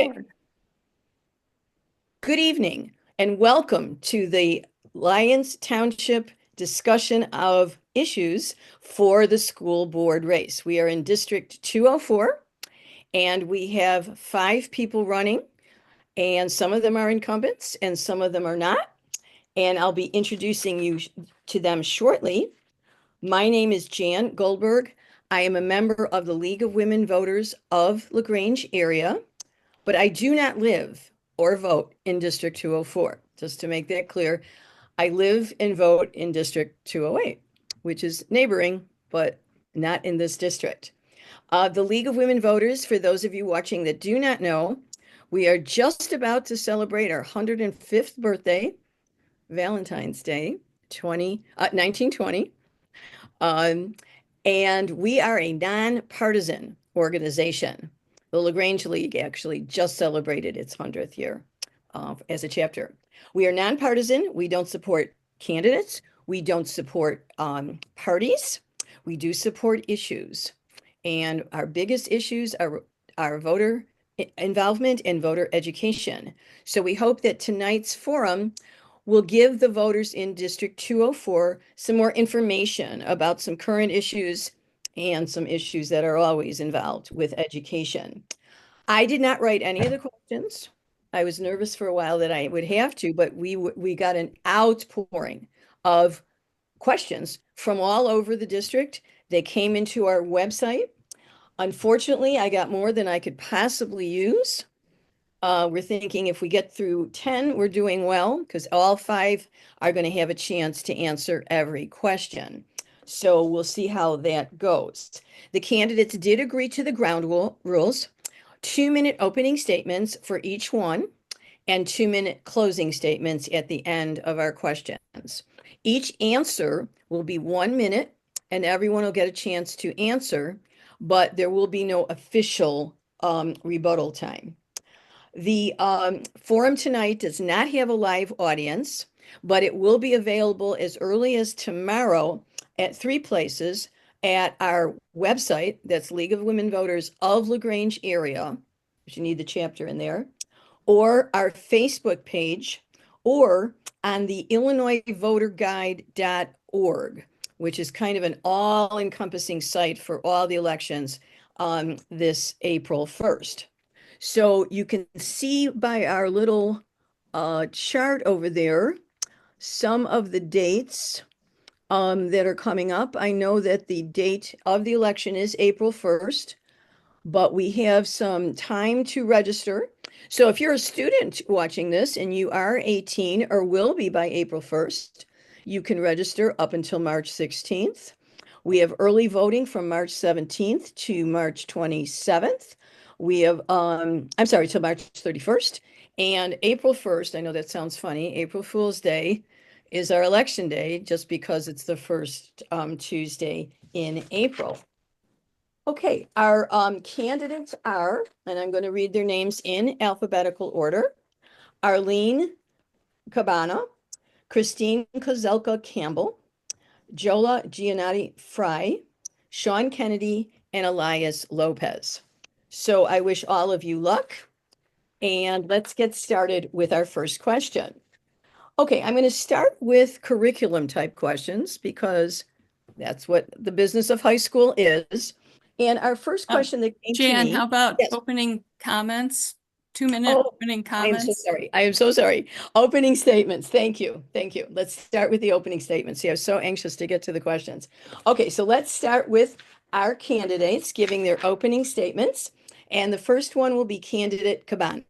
Okay. Good evening and welcome to the Lyons Township discussion of issues for the school board race. We are in District 204 and we have 5 people running, and some of them are incumbents and some of them are not. And I'll be introducing you to them shortly. My name is Jan Goldberg. I am a member of the League of Women Voters of LaGrange area, but I do not live or vote in District 204. Just to make that clear, I live and vote in District 208, which is neighboring, but not in this district. The League of Women Voters, for those of you watching that do not know, we are just about to celebrate our 105th birthday, Valentine's Day, 1920. And we are a nonpartisan organization. The LaGrange League actually just celebrated its 100th year as a chapter. We are nonpartisan. We don't support candidates. We don't support parties. We do support issues. And our biggest issues are voter involvement and voter education. So we hope that tonight's forum will give the voters in District 204 some more information about some current issues and some issues that are always involved with education. I did not write any of the questions. I was nervous for a while that I would have to, but we got an outpouring of questions from all over the district. They came into our website. Unfortunately, I got more than I could possibly use. We're thinking if we get through 10, we're doing well, because all 5 are going to have a chance to answer every question. So we'll see how that goes. The candidates did agree to the ground rules, 2-minute opening statements for each one, and 2-minute closing statements at the end of our questions. Each answer will be 1 minute, and everyone will get a chance to answer, but there will be no official rebuttal time. The forum tonight does not have a live audience, but it will be available as early as tomorrow at 3 places: at our website, that's League of Women Voters of LaGrange area, which you need the chapter in there, or our Facebook page, or on the IllinoisVoterGuide.org, which is kind of an all-encompassing site for all the elections this April 1st. So you can see by our little chart over there some of the dates that are coming up. I know that the date of the election is April 1st, but we have some time to register. So if you're a student watching this and you are 18 or will be by April 1st, you can register up until March 16th. We have early voting from March 17th to March 27th. We have, I'm sorry, till March 31st. And April 1st, I know that sounds funny, April Fool's Day is our election day, just because it's the first Tuesday in April. Okay, our candidates are, and I'm going to read their names in alphabetical order: Arlene Cabana, Christine Kozelka Campbell, Jola Giannotti Fry, Sean Kennedy, and Elias Lopez. So I wish all of you luck, and let's get started with our first question. Okay, I'm going to start with curriculum type questions because that's what the business of high school is. And our first question that came to Jan, me. how about Yes. opening comments? 2-minute opening I am so comments. sorry. I am so sorry. Opening statements. Thank you. Thank you. Let's start with the opening statements. Yeah, I'm so anxious to get to the questions. Okay, so let's start with our candidates giving their opening statements. And the first one will be candidate Cabana.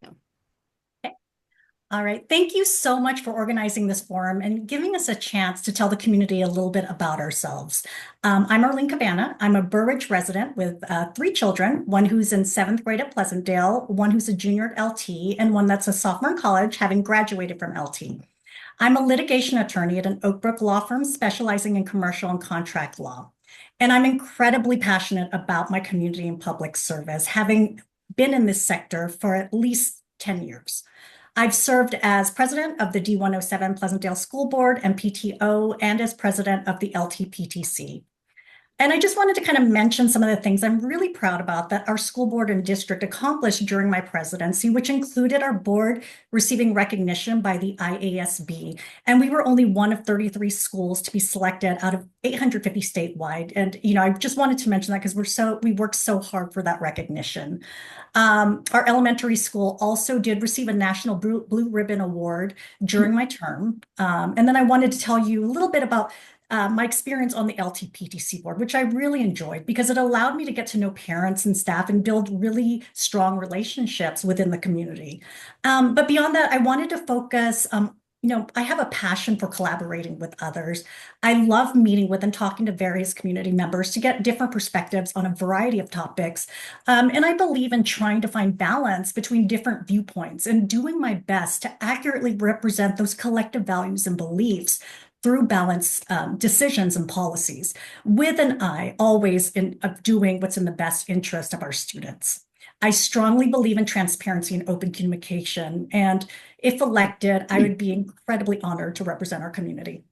All right. Thank you so much for organizing this forum and giving us a chance to tell the community a little bit about ourselves. I'm Arlene Cabana. I'm a Burridge resident with 3 children, one who's in 7th grade at Pleasantdale, one who's a junior at LT, and one that's a sophomore in college, having graduated from LT. I'm a litigation attorney at an Oak Brook law firm specializing in commercial and contract law. And I'm incredibly passionate about my community and public service, having been in this sector for at least 10 years. I've served as president of the D107 Pleasantdale School Board and PTO, and as president of the LTPTC. And I just wanted to kind of mention some of the things I'm really proud about that our school board and district accomplished during my presidency, which included our board receiving recognition by the IASB. And we were only one of 33 schools to be selected out of 850 statewide. And, I just wanted to mention that because we worked so hard for that recognition. Our elementary school also did receive a National Blue Ribbon Award during my term. And then I wanted to tell you a little bit about my experience on the LTPTC board, which I really enjoyed because it allowed me to get to know parents and staff and build really strong relationships within the community. But beyond that, I wanted to focus. I have a passion for collaborating with others. I love meeting with and talking to various community members to get different perspectives on a variety of topics. And I believe in trying to find balance between different viewpoints and doing my best to accurately represent those collective values and beliefs through balanced decisions and policies, with an eye always of doing what's in the best interest of our students. I strongly believe in transparency and open communication, and if elected, I would be incredibly honored to represent our community.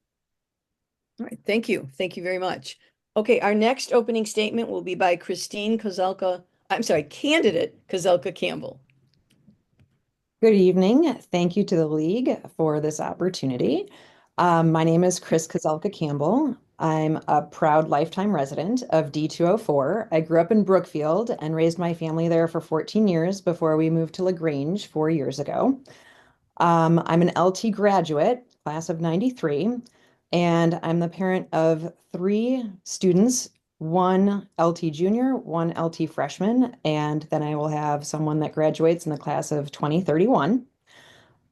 All right, thank you. Thank you very much. Okay, our next opening statement will be by candidate Kozelka Campbell. Good evening. Thank you to the League for this opportunity. My name is Chris Kozelka Campbell. I'm a proud lifetime resident of D204. I grew up in Brookfield and raised my family there for 14 years before we moved to LaGrange 4 years ago. I'm an LT graduate, class of 93, and I'm the parent of 3 students, 1 LT junior, 1 LT freshman, and then I will have someone that graduates in the class of 2031.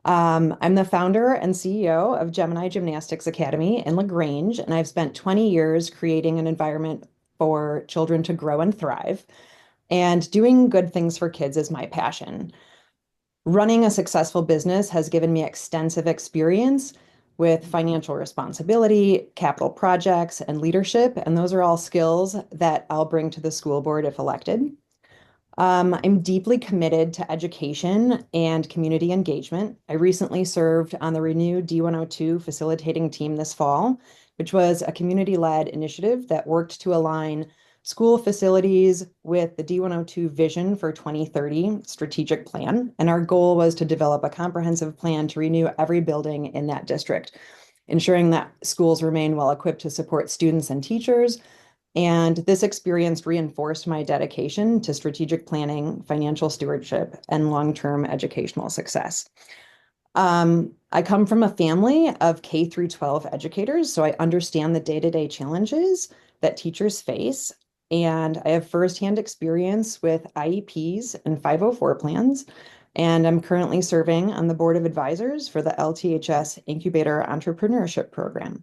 I'm the founder and CEO of Gemini Gymnastics Academy in LaGrange, and I've spent 20 years creating an environment for children to grow and thrive. And doing good things for kids is my passion. Running a successful business has given me extensive experience with financial responsibility, capital projects, and leadership, and those are all skills that I'll bring to the school board if elected. I'm deeply committed to education and community engagement. I recently served on the renewed D102 facilitating team this fall, which was a community-led initiative that worked to align school facilities with the D102 vision for 2030 strategic plan. And our goal was to develop a comprehensive plan to renew every building in that district, ensuring that schools remain well equipped to support students and teachers. And this experience reinforced my dedication to strategic planning, financial stewardship, and long-term educational success. I come from a family of K through 12 educators, so I understand the day-to-day challenges that teachers face. And I have firsthand experience with IEPs and 504 plans. And I'm currently serving on the board of advisors for the LTHS Incubator Entrepreneurship Program.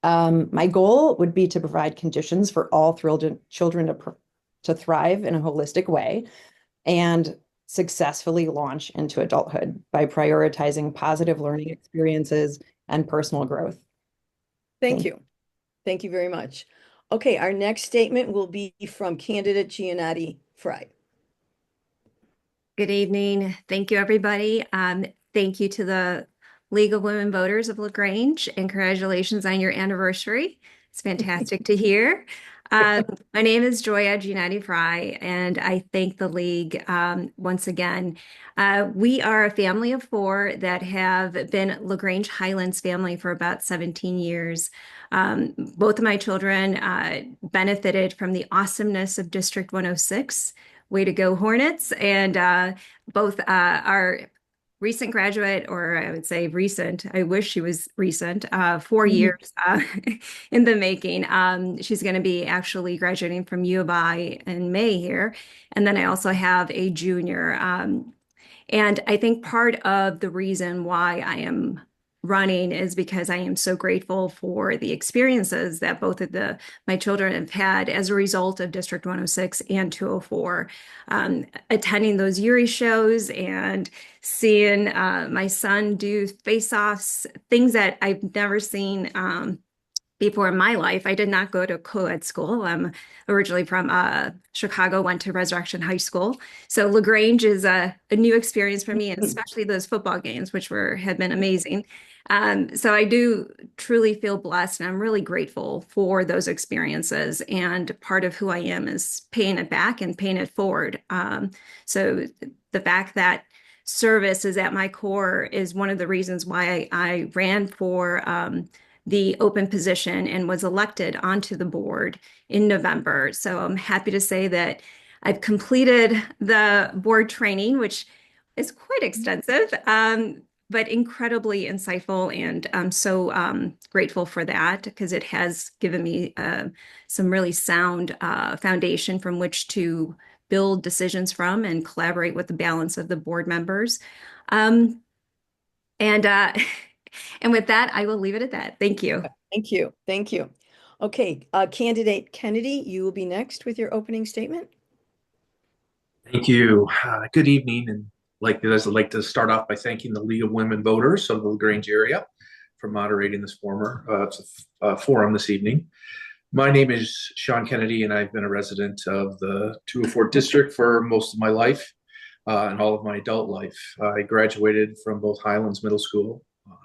My goal would be to provide conditions for all children to thrive in a holistic way and successfully launch into adulthood by prioritizing positive learning experiences and personal growth. Thank you. Thank you very much. Okay, our next statement will be from candidate Giannotti Fry. Good evening. Thank you, everybody. Thank you to the League of Women Voters of LaGrange, and congratulations on your anniversary. It's fantastic to hear. My name is Joya Giannotti Fry, and I thank the League once again. We are a family of 4 that have been LaGrange Highlands family for about 17 years. Both of my children benefited from the awesomeness of District 106. Way to go, Hornets. And both our recent graduate, or I would say recent, I wish she was recent, 4 years in the making. She's going to be actually graduating from U of I in May here. And then I also have a junior. And I think part of the reason why I am running is because I am so grateful for the experiences that both of my children have had as a result of District 106 and 204. Attending those Yuri shows and seeing my son do face-offs, things that I've never seen before my life. I did not go to co-ed school. I'm originally from Chicago, went to Resurrection High School. So LaGrange is a new experience for me, and especially those football games, which had been amazing. So I do truly feel blessed, and I'm really grateful for those experiences. And part of who I am is paying it back and paying it forward. So the fact that service is at my core is one of the reasons why I ran for the open position and was elected onto the board in November. So I'm happy to say that I've completed the board training, which is quite extensive, but incredibly insightful. And I'm so grateful for that, because it has given me some really sound foundation from which to build decisions from and collaborate with the balance of the board members. And and with that, I will leave it at that. Thank you. Thank you. Thank you. Okay, candidate Kennedy, you will be next with your opening statement. Thank you. Good evening, and I'd like to start off by thanking the League of Women Voters of the LaGrange area for moderating this forum this evening. My name is Sean Kennedy, and I've been a resident of the 204 district for most of my life and all of my adult life. I graduated from both Highlands Middle School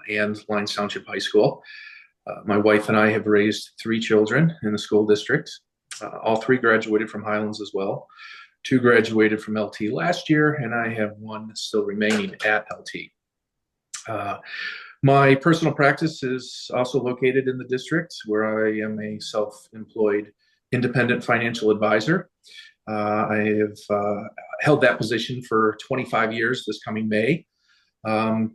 and Lyons Township High School. My wife and I have raised 3 children in the school district. All 3 graduated from Highlands as well. 2 graduated from LT last year, and I have 1 still remaining at LT. My personal practice is also located in the district, where I am a self-employed independent financial advisor. I have held that position for 25 years this coming May.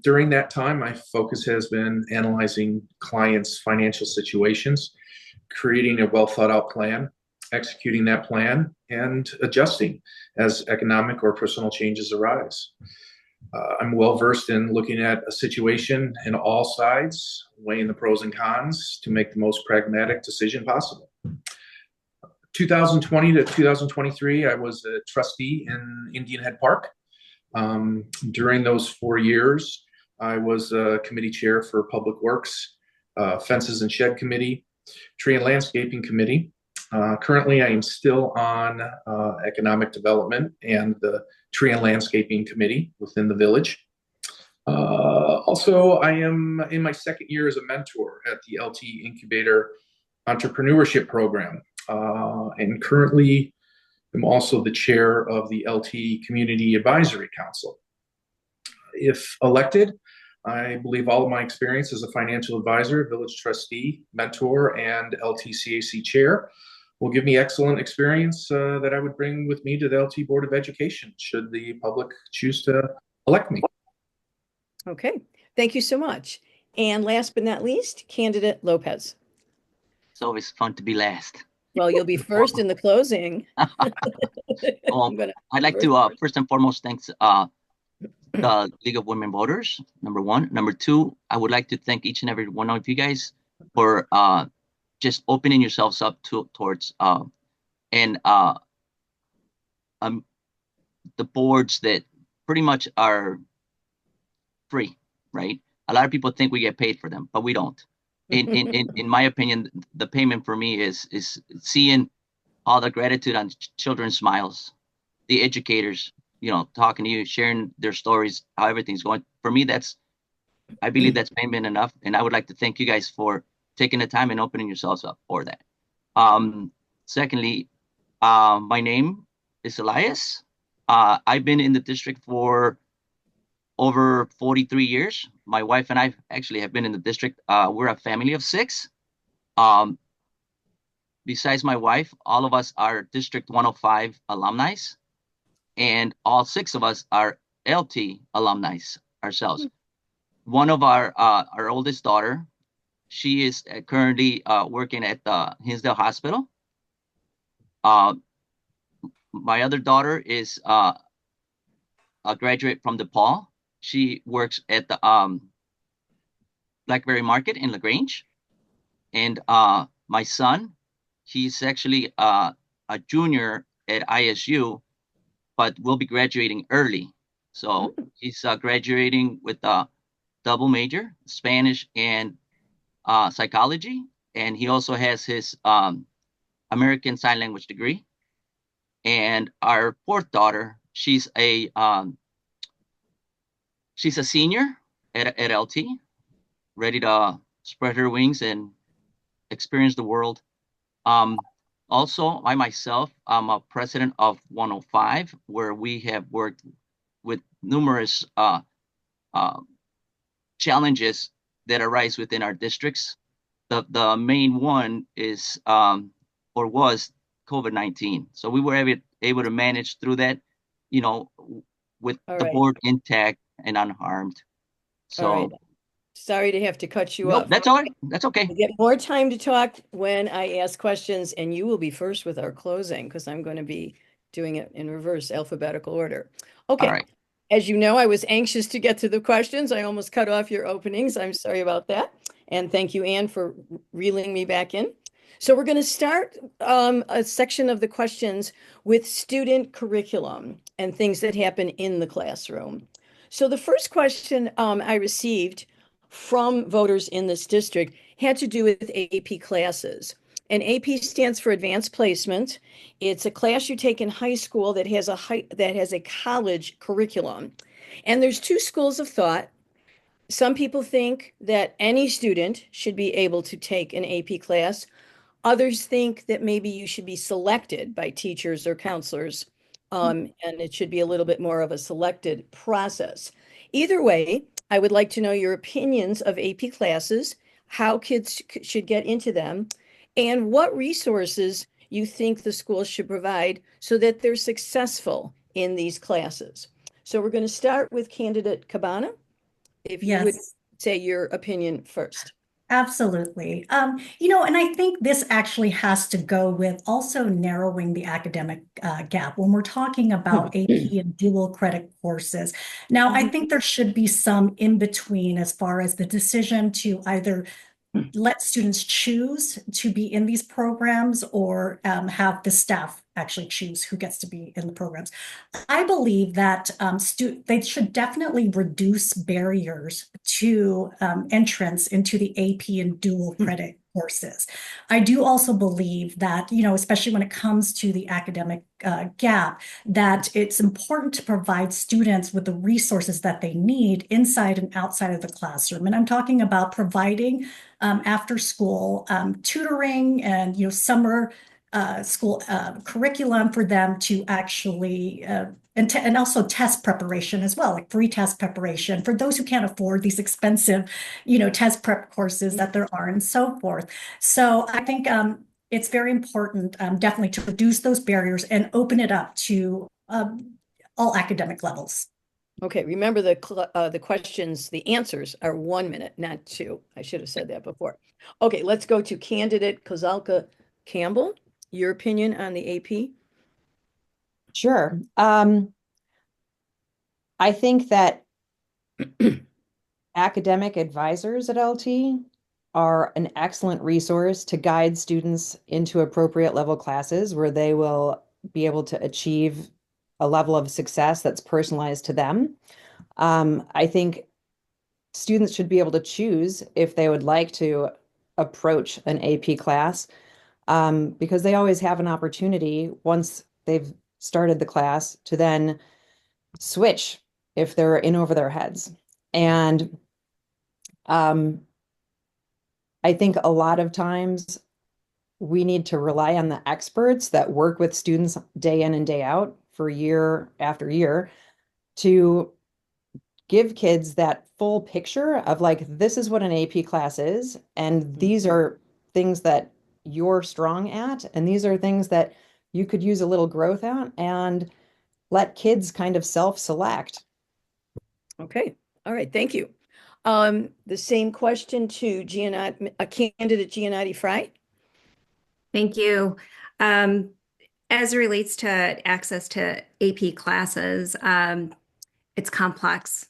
During that time, my focus has been analyzing clients' financial situations, creating a well thought out plan, executing that plan, and adjusting as economic or personal changes arise. I'm well versed in looking at a situation in all sides, weighing the pros and cons to make the most pragmatic decision possible. 2020 to 2023, I was a trustee in Indian Head Park. During those 4 years, I was a committee chair for Public Works, Fences and Shed Committee, Tree and Landscaping Committee. Currently, I am still on Economic Development and the Tree and Landscaping Committee within the village. Also, I am in my 2nd year as a mentor at the LT Incubator Entrepreneurship Program, and currently I'm also the chair of the LT Community Advisory Council. If elected, I believe all of my experience as a financial advisor, village trustee, mentor, and LTCAC chair will give me excellent experience that I would bring with me to the LT Board of Education, should the public choose to elect me. Okay, thank you so much. And last but not least, candidate Lopez. It's always fun to be last. Well, you'll be first in the closing. Well, I'd like to first and foremost thank the League of Women Voters, number 1. Number 2, I would like to thank each and every one of you guys for just opening yourselves up towards the boards that pretty much are free, right? A lot of people think we get paid for them, but we don't. In my opinion, the payment for me is seeing all the gratitude on children's smiles, the educators, talking to you, sharing their stories, how everything's going. For me, I believe that's payment enough. And I would like to thank you guys for taking the time and opening yourselves up for that. Secondly, my name is Elias. I've been in the district for over 43 years. My wife and I actually have been in the district. We're a family of 6. Besides my wife, all of us are District 105 alumni, and all 6 of us are LT alumni ourselves. One of our oldest daughter, she is currently working at the Hinsdale Hospital. My other daughter is a graduate from DePaul. She works at the Blackberry Market in LaGrange. And my son, he's actually a junior at ISU, but will be graduating early. So he's graduating with a double major, Spanish and psychology. and he also has his American Sign Language degree. And our fourth daughter, she's a senior at LT, ready to spread her wings and experience the world. Also, I myself, I'm a president of 105, where we have worked with numerous challenges that arise within our districts. The main one is or was COVID-19. So we were able to manage through that, with All the right. board intact and unharmed. All right. So Sorry to have to cut you nope, off. that's all right. That's okay. You get more time to talk when I ask questions, and you will be first with our closing because I'm going to be doing it in reverse alphabetical order. Okay. All right. As you know, I was anxious to get to the questions. I almost cut off your openings. I'm sorry about that. And thank you, Anne, for reeling me back in. So we're going to start a section of the questions with student curriculum and things that happen in the classroom. So the first question I received from voters in this district had to do with AP classes. And AP stands for Advanced Placement. It's a class you take in high school that has a college curriculum. And there's two schools of thought. Some people think that any student should be able to take an AP class. Others think that maybe you should be selected by teachers or counselors, and it should be a little bit more of a selected process. Either way, I would like to know your opinions of AP classes, how kids should get into them, and what resources you think the school should provide so that they're successful in these classes. So we're going to start with candidate Cabana. If you would Yes. say your opinion first. Absolutely. And I think this actually has to go with also narrowing the academic gap when we're talking about AP and dual credit courses. Now, I think there should be some in between as far as the decision to either let students choose to be in these programs or have the staff actually choose who gets to be in the programs. I believe that they should definitely reduce barriers to entrance into the AP and dual credit courses. I do also believe that, especially when it comes to the academic gap, that it's important to provide students with the resources that they need inside and outside of the classroom. And I'm talking about providing after school tutoring and, summer school curriculum for them to actually and also test preparation as well, like free test preparation for those who can't afford these expensive, test prep courses that there are and so forth. So I think it's very important, definitely, to reduce those barriers and open it up to all academic levels. Okay, remember the questions, the answers are 1 minute, not 2. I should have said that before. Okay, let's go to candidate Kozalka Campbell. Your opinion on the AP? Sure. I think that academic advisors at LT are an excellent resource to guide students into appropriate level classes where they will be able to achieve a level of success that's personalized to them. I think students should be able to choose if they would like to approach an AP class, because they always have an opportunity once they've started the class to then switch if they're in over their heads. And I think a lot of times we need to rely on the experts that work with students day in and day out for year after year to give kids that full picture of like, this is what an AP class is, and these are things that you're strong at, and these are things that you could use a little growth at, and let kids kind of self-select. Okay, all right, thank you. The same question to candidate Giannotti Fry. Thank you. As it relates to access to AP classes, it's complex.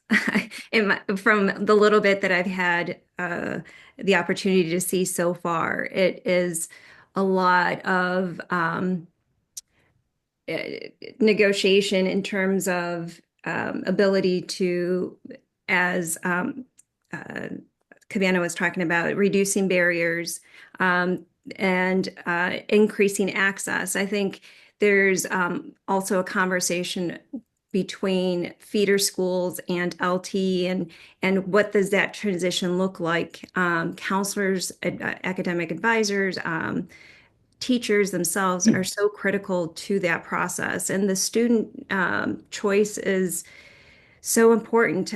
From the little bit that I've had the opportunity to see so far, it is a lot of negotiation in terms of ability to, as Cabana was talking about, reducing barriers, and increasing access. I think there's also a conversation between feeder schools and LT, and what does that transition look like? Counselors, academic advisors, teachers themselves are so critical to that process, and the student choice is so important.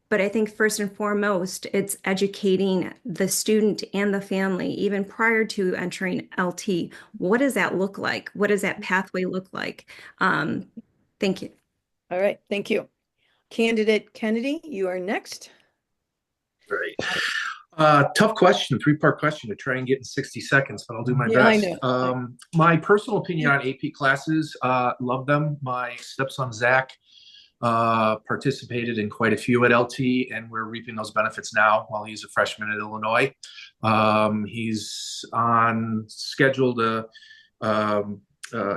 But I think first and foremost, it's educating the student and the family, even prior to entering LT. What does that look like? What does that pathway look like? Thank you. All right, thank you. Candidate Kennedy, you are next. Great. Tough question, three-part question to try and get in 60 seconds, but I'll do my Yeah, I best. know. My personal opinion on AP classes, love them. My stepson, Zach, participated in quite a few at LT, and we're reaping those benefits now while he's a freshman at Illinois. He's on schedule to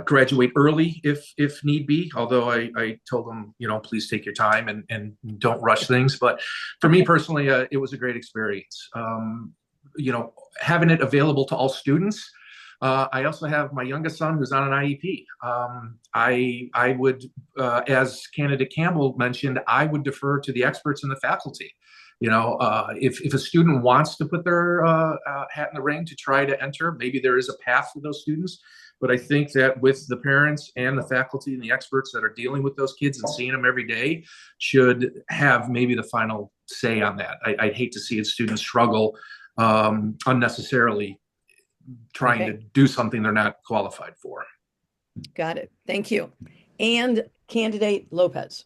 graduate early if need be, although I told him, please take your time and don't rush things. But for me personally, it was a great experience. Having it available to all students. I also have my youngest son who's on an IEP. I would, as candidate Campbell mentioned, I would defer to the experts in the faculty. If a student wants to put their hat in the ring to try to enter, maybe there is a path for those students. But I think that with the parents and the faculty and the experts that are dealing with those kids and seeing them every day should have maybe the final say on that. I'd hate to see a student struggle unnecessarily trying to do something they're not qualified for. Got it. Thank you. And candidate Lopez.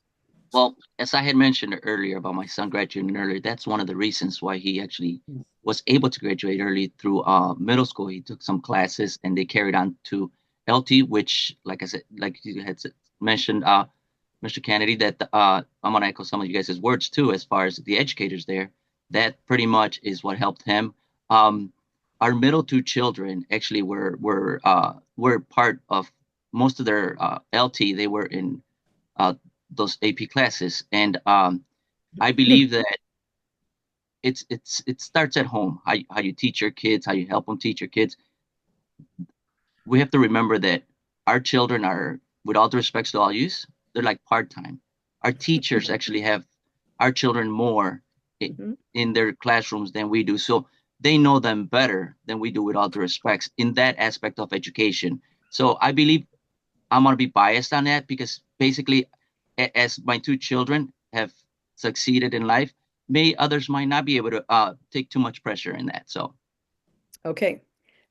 Well, as I had mentioned earlier about my son graduating earlier, that's one of the reasons why he actually was able to graduate early through middle school. He took some classes and they carried on to LT, which, like I said, like you had mentioned, Mr. Kennedy, that I'm going to echo some of you guys' words too, as far as the educators there. That pretty much is what helped him. Our middle two children actually were part of most of their LT. They were in those AP classes, and I believe that it starts at home. How you teach your kids, how you help them teach your kids. We have to remember that our children are, with all due respect to all youth, they're like part-time. Our teachers actually have our children more in their classrooms than we do, so they know them better than we do, with all due respects, in that aspect of education. So I believe I'm going to be biased on that, because basically, as my two children have succeeded in life, others might not be able to take too much pressure in that. So, okay,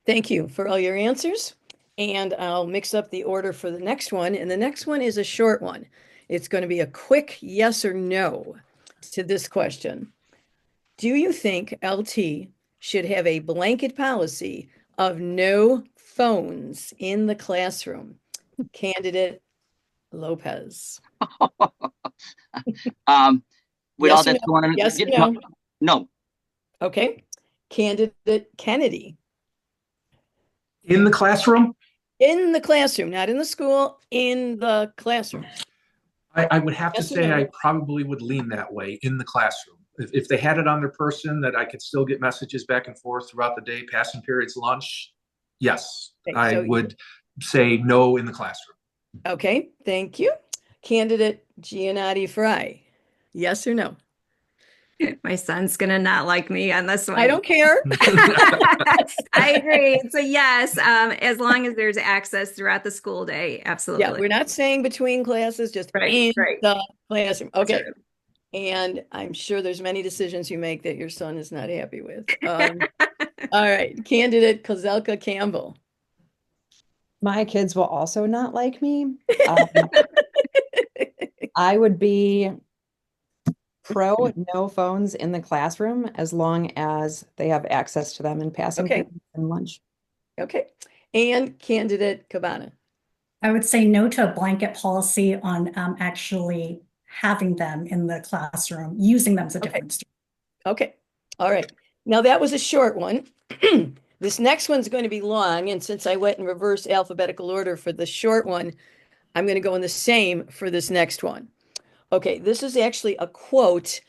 thank you for all your answers. And I'll mix up the order for the next one. And the next one is a short one. It's going to be a quick yes or no to this question. Do you think LT should have a blanket policy of no phones in the classroom? Candidate Lopez. With Yes all that going on, yes or no? No. Okay. Candidate Kennedy. In the classroom? In the classroom, not in the school, in the classroom. I would have to Yes or say no? I probably would lean that way, in the classroom. If they had it on their person that I could still get messages back and forth throughout the day, passing periods, lunch, yes, Okay, I so would say no in the classroom. Okay, thank you. Candidate Giannotti Fry. Yes or no? My son's gonna not like me on this one. I don't care. I agree. It's a yes, as long as there's access throughout the school day. Absolutely. Yeah, we're not saying between classes, just in the classroom. Okay. And I'm sure there's many decisions you make that your son is not happy with. All right, candidate Kozelka Campbell. My kids will also not like me. I would be pro no phones in the classroom as long as they have access to them in passing Okay. periods and lunch. Okay. And candidate Cabana. I would say no to a blanket policy on actually having them in the classroom, using them as a difference. Okay. All right. Now that was a short one. This next one's going to be long. And since I went in reverse alphabetical order for the short one, I'm going to go in the same for this next one. Okay. This is actually a quote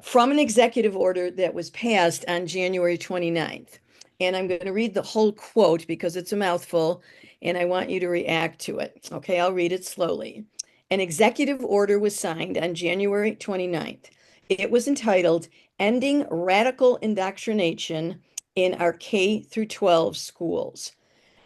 from an executive order that was passed on January 29th. And I'm going to read the whole quote because it's a mouthful and I want you to react to it. Okay, I'll read it slowly. An executive order was signed on January 29th. It was entitled Ending Radical Indoctrination in Our K through 12 Schools.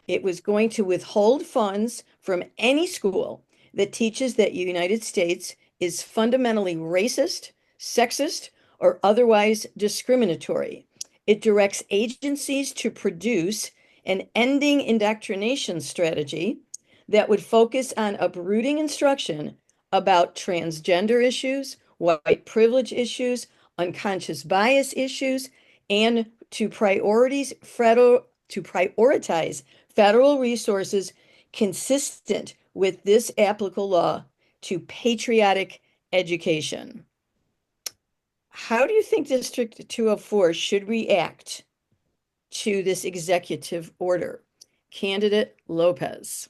It was going to withhold funds from any school that teaches that the United States is fundamentally racist, sexist, or otherwise discriminatory. It directs agencies to produce an ending indoctrination strategy that would focus on uprooting instruction about transgender issues, white privilege issues, unconscious bias issues, and to prioritize federal resources consistent with this applicable law to patriotic education. How do you think District 204 should react to this executive order? Candidate Lopez.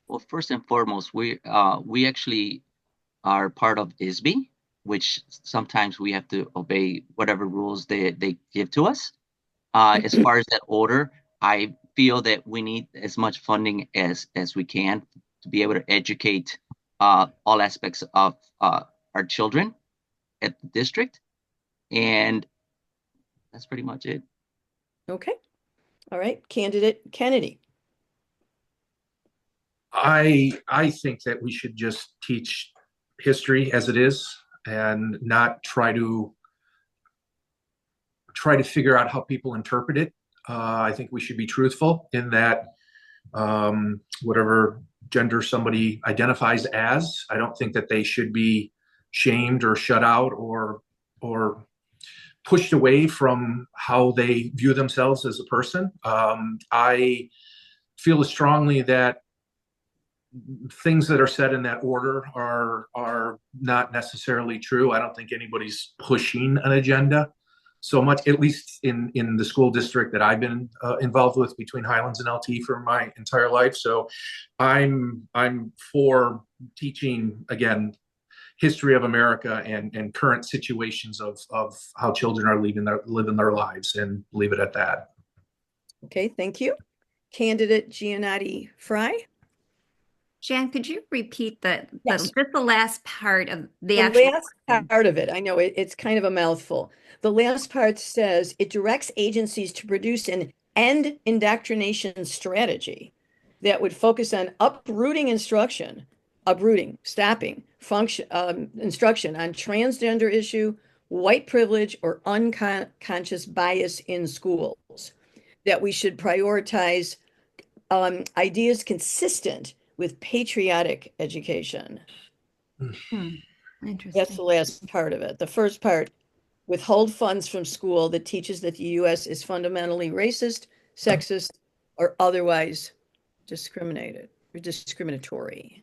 Well, first and foremost, we actually are part of ISB, which sometimes we have to obey whatever rules they give to us. As far as that order, I feel that we need as much funding as we can to be able to educate all aspects of our children at the district. And that's pretty much it. Okay. All right. Candidate Kennedy. I think that we should just teach history as it is and not try to figure out how people interpret it. I think we should be truthful in that whatever gender somebody identifies as, I don't think that they should be shamed or shut out or pushed away from how they view themselves as a person. I feel strongly that things that are said in that order are not necessarily true. I don't think anybody's pushing an agenda so much, at least in the school district that I've been involved with between Highlands and LT for my entire life. So I'm for teaching, again, history of America and current situations of how children are living their lives, and leave it at that. Okay, thank you. Candidate Giannotti Fry. Jan, could you repeat Yes. just the last part of the The actual last part of it, I know it's kind of a mouthful. The last part says it directs agencies to produce an end indoctrination strategy that would focus on stopping instruction on transgender issue, white privilege, or unconscious bias in schools. That we should prioritize ideas consistent with patriotic education. Interesting. That's the last part of it. The first part, withhold funds from school that teaches that the U.S. is fundamentally racist, sexist, or otherwise discriminatory.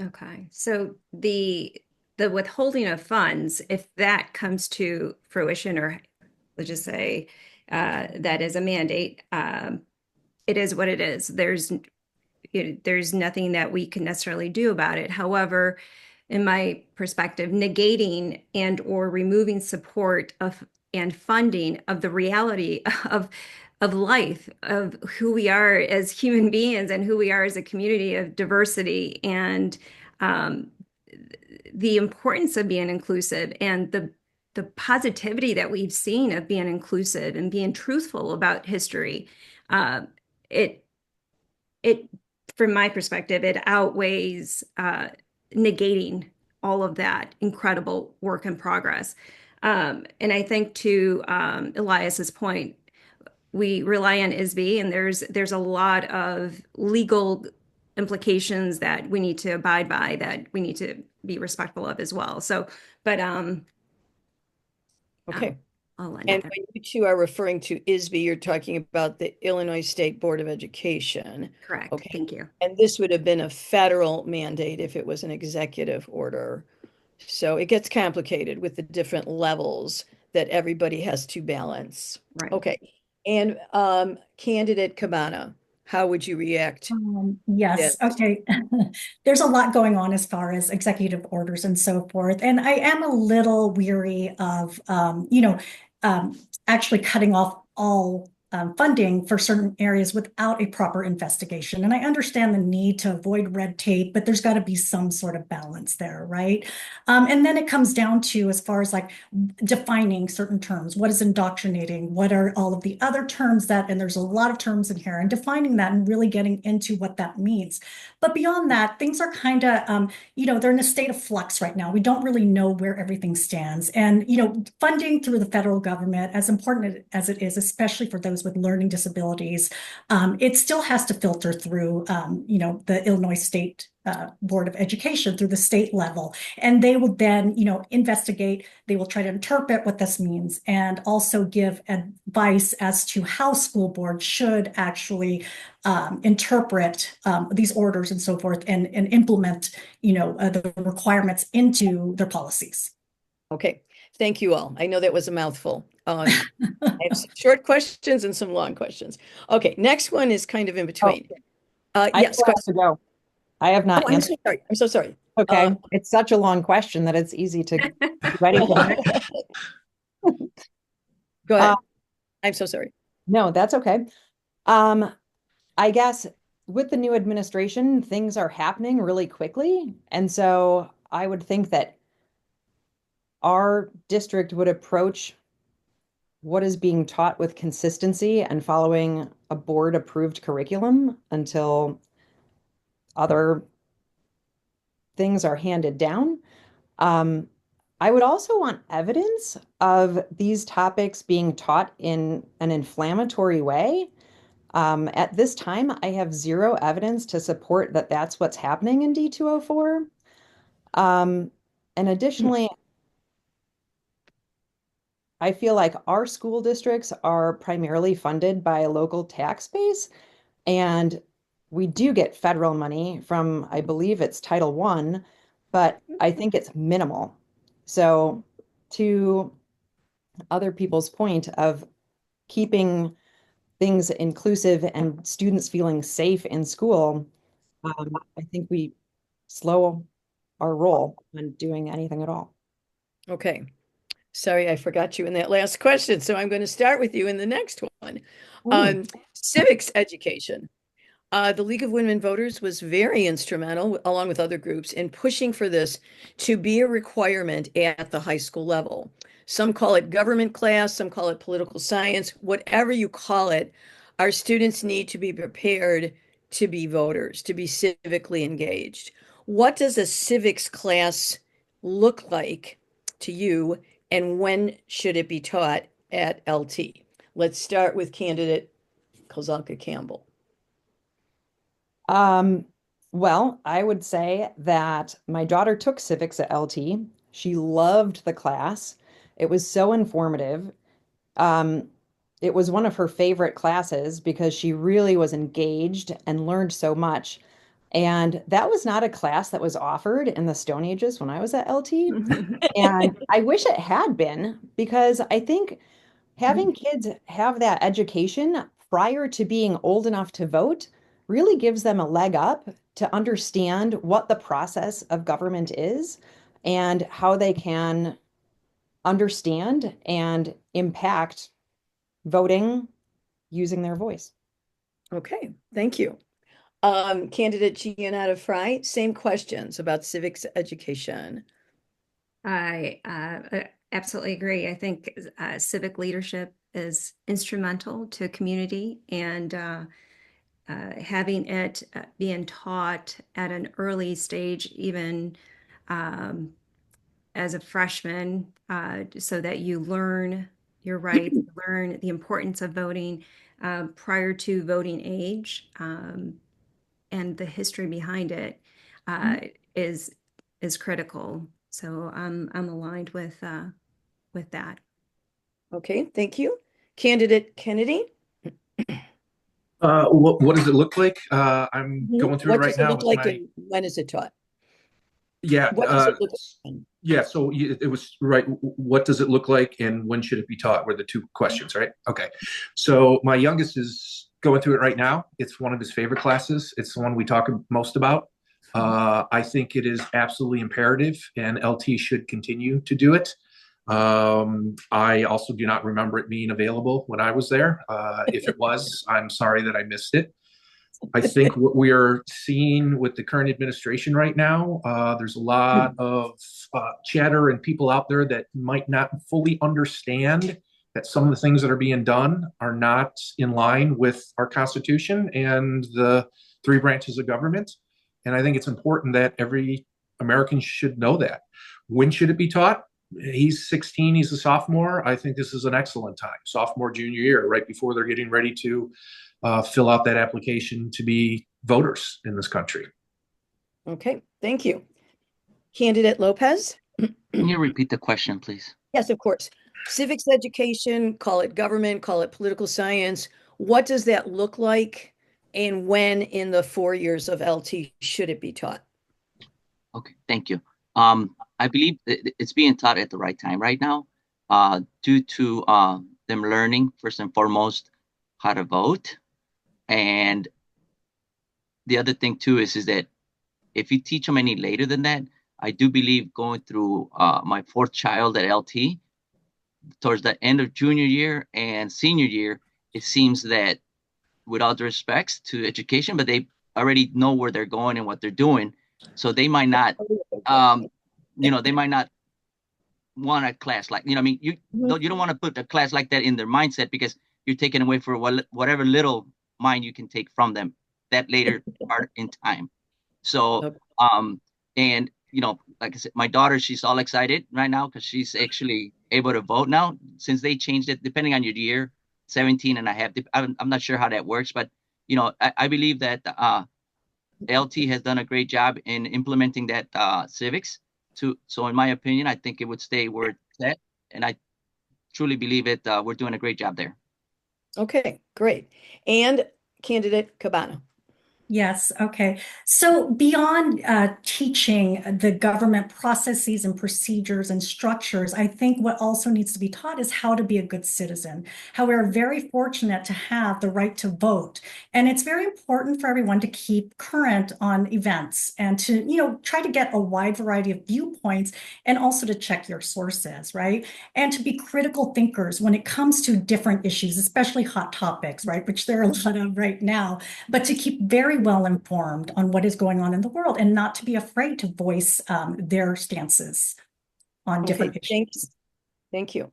Okay, so the withholding of funds, if that comes to fruition, or let's just say that is a mandate, it is what it is. There's nothing that we can necessarily do about it. However, in my perspective, negating and or removing support of and funding of the reality of life, of who we are as human beings and who we are as a community of diversity, and the importance of being inclusive, and the positivity that we've seen of being inclusive and being truthful about history. It from my perspective, it outweighs negating all of that incredible work in progress. And I think to Elias's point, we rely on ISB, and there's a lot of legal implications that we need to abide by, that we need to be respectful of as well. So, but Okay. I'll end And there. when you two are referring to ISB, you're talking about the Illinois State Board of Education. Correct. Okay. Thank you. And this would have been a federal mandate if it was an executive order. So it gets complicated with the different levels that everybody has to balance. Right. Okay. And candidate Cabana, how would you react? Yes. Yes. Okay. There's a lot going on as far as executive orders and so forth. And I am a little weary of, actually cutting off all funding for certain areas without a proper investigation. And I understand the need to avoid red tape, but there's got to be some sort of balance there, right? And then it comes down to, as far as like defining certain terms, what is indoctrinating, what are all of the other terms that, and there's a lot of terms in here, and defining that and really getting into what that means. But beyond that, things are kind of, they're in a state of flux right now. We don't really know where everything stands. And, funding through the federal government, as important as it is, especially for those with learning disabilities, it still has to filter through, the Illinois State Board of Education through the state level. And they will then, investigate, they will try to interpret what this means and also give advice as to how school boards should actually interpret these orders and so forth and implement, the requirements into their policies. Okay. Thank you all. I know that was a mouthful. I have some short questions and some long questions. Okay. Next one is kind of in between. Yes. still have to go. I have not Oh, I'm answered. so sorry. I'm so sorry. Okay. It's such a long question that it's easy to get ready for it. Go ahead. I'm so sorry. No, that's okay. I guess with the new administration, things are happening really quickly. And so I would think that our district would approach what is being taught with consistency and following a board-approved curriculum until other things are handed down. I would also want evidence of these topics being taught in an inflammatory way. At this time, I have zero evidence to support that that's what's happening in D204. And additionally, I feel like our school districts are primarily funded by a local tax base, and we do get federal money from, I believe it's Title I, but I think it's minimal. So to other people's point of keeping things inclusive and students feeling safe in school, I think we slow our roll on doing anything at all. Okay. Sorry, I forgot you in that last question. So I'm going to start with you in the next one. Civics education. The League of Women Voters was very instrumental, along with other groups, in pushing for this to be a requirement at the high school level. Some call it government class, some call it political science, whatever you call it, our students need to be prepared to be voters, to be civically engaged. What does a civics class look like to you, and when should it be taught at LT? Let's start with candidate Kozalka Campbell. Well, I would say that my daughter took civics at LT. She loved the class. It was so informative. It was one of her favorite classes because she really was engaged and learned so much. And that was not a class that was offered in the Stone Ages when I was at LT. And I wish it had been, because I think having kids have that education prior to being old enough to vote really gives them a leg up to understand what the process of government is and how they can understand and impact voting using their voice. Okay, thank you. Candidate Gianna Fry, same questions about civics education. I absolutely agree. I think civic leadership is instrumental to community, and having it being taught at an early stage, even as a freshman, so that you learn your rights, learn the importance of voting prior to voting age, and the history behind it is critical. So I'm aligned with that. Okay, thank you. Candidate Kennedy. What does it look like? I'm going through it right now. What does it look like, and when is it taught? Yeah. What does it look like? Yeah. So it was right. What does it look like, and when should it be taught? Were the two questions, right? Okay. So my youngest is going through it right now. It's one of his favorite classes. It's the one we talk most about. I think it is absolutely imperative, and LT should continue to do it. I also do not remember it being available when I was there. If it was, I'm sorry that I missed it. I think what we are seeing with the current administration right now, there's a lot of chatter and people out there that might not fully understand that some of the things that are being done are not in line with our Constitution and the three branches of government. And I think it's important that every American should know that. When should it be taught? He's 16, he's a sophomore. I think this is an excellent time, sophomore, junior year, right before they're getting ready to fill out that application to be voters in this country. Okay, thank you. Candidate Lopez? Can you repeat the question, please? Yes, of course. Civics education, call it government, call it political science. What does that look like? And when in the 4 years of LT should it be taught? Okay, thank you. I believe it's being taught at the right time right now, due to them learning first and foremost how to vote. And the other thing too is that if you teach them any later than that, I do believe going through my fourth child at LT, towards the end of junior year and senior year, it seems that, with all due respects to education, but they already know where they're going and what they're doing. So they might not, they might not want a class like, you don't want to put a class like that in their mindset, because you're taking away for whatever little mind you can take from them that later part in time. So, and, like I said, my daughter, she's all excited right now because she's actually able to vote now, since they changed it, depending on your year, 17 and a half. I'm not sure how that works, but, I believe that LT has done a great job in implementing that civics. So in my opinion, I think it would stay where it's at. And I truly believe it. We're doing a great job there. Okay, great. And candidate Cabana. Yes, okay. So beyond teaching the government processes and procedures and structures, I think what also needs to be taught is how to be a good citizen, how we're very fortunate to have the right to vote. And it's very important for everyone to keep current on events and to, try to get a wide variety of viewpoints, and also to check your sources, right? And to be critical thinkers when it comes to different issues, especially hot topics, right? Which there are a lot of right now, but to keep very well informed on what is going on in the world, and not to be afraid to voice their stances on different issues. Thank you.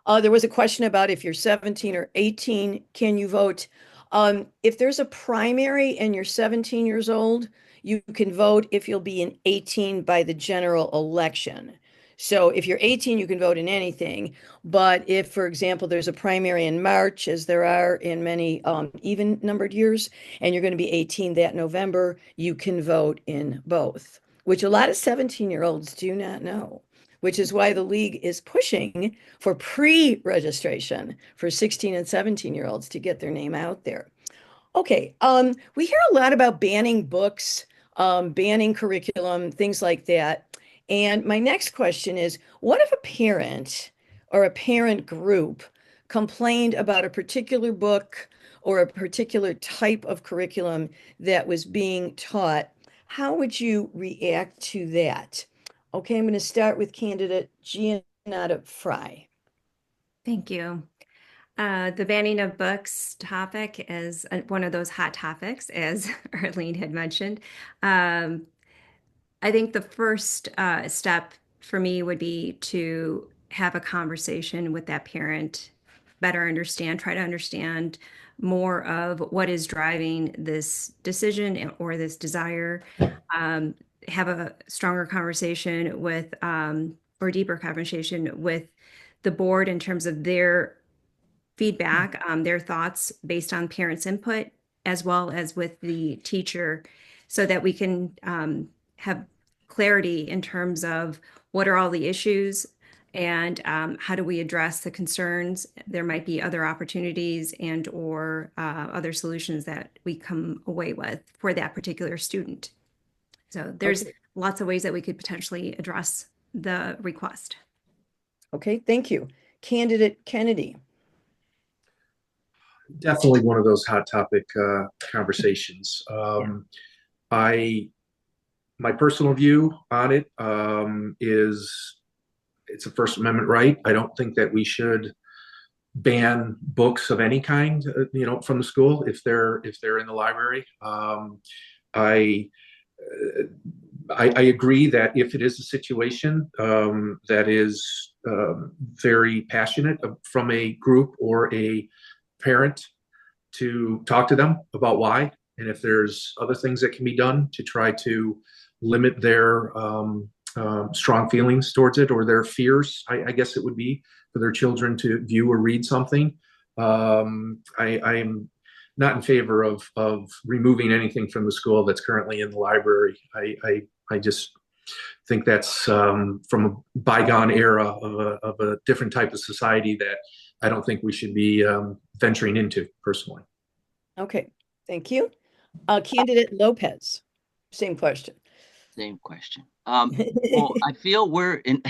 There was a question about if you're 17 or 18, can you vote? If there's a primary and you're 17 years old, you can vote if you'll be in 18 by the general election. So if you're 18, you can vote in anything. But if, for example, there's a primary in March, as there are in many even numbered years, and you're going to be 18 that November, you can vote in both, which a lot of 17-year-olds do not know, which is why the league is pushing for pre-registration for 16 and 17-year-olds to get their name out there. Okay, we hear a lot about banning books, banning curriculum, things like that. And my next question is, what if a parent or a parent group complained about a particular book or a particular type of curriculum that was being taught? How would you react to that? Okay, I'm going to start with candidate Gianna Fry. Thank you. The banning of books topic is one of those hot topics, as Arlene had mentioned. I think the first step for me would be to have a conversation with that parent, try to understand more of what is driving this decision or this desire. Have a stronger conversation with, or deeper conversation with the board in terms of their feedback, their thoughts based on parents' input, as well as with the teacher, so that we can have clarity in terms of what are all the issues and how do we address the concerns. There might be other opportunities and or other solutions that we come away with for that particular student. So there's lots of ways that we could potentially address the request. Okay, thank you. Candidate Kennedy. Definitely one of those hot topic conversations. My personal view on it is it's a First Amendment right. I don't think that we should ban books of any kind, from the school if they're in the library. I I agree that if it is a situation that is very passionate from a group or a parent, to talk to them about why, and if there's other things that can be done to try to limit their strong feelings towards it, or their fears, I guess it would be, for their children to view or read something. I'm not in favor of removing anything from the school that's currently in the library. I just think that's from a bygone era of a different type of society that I don't think we should be venturing into personally. Okay, thank you. Candidate Lopez, same question. Same question. Well, I feel we're in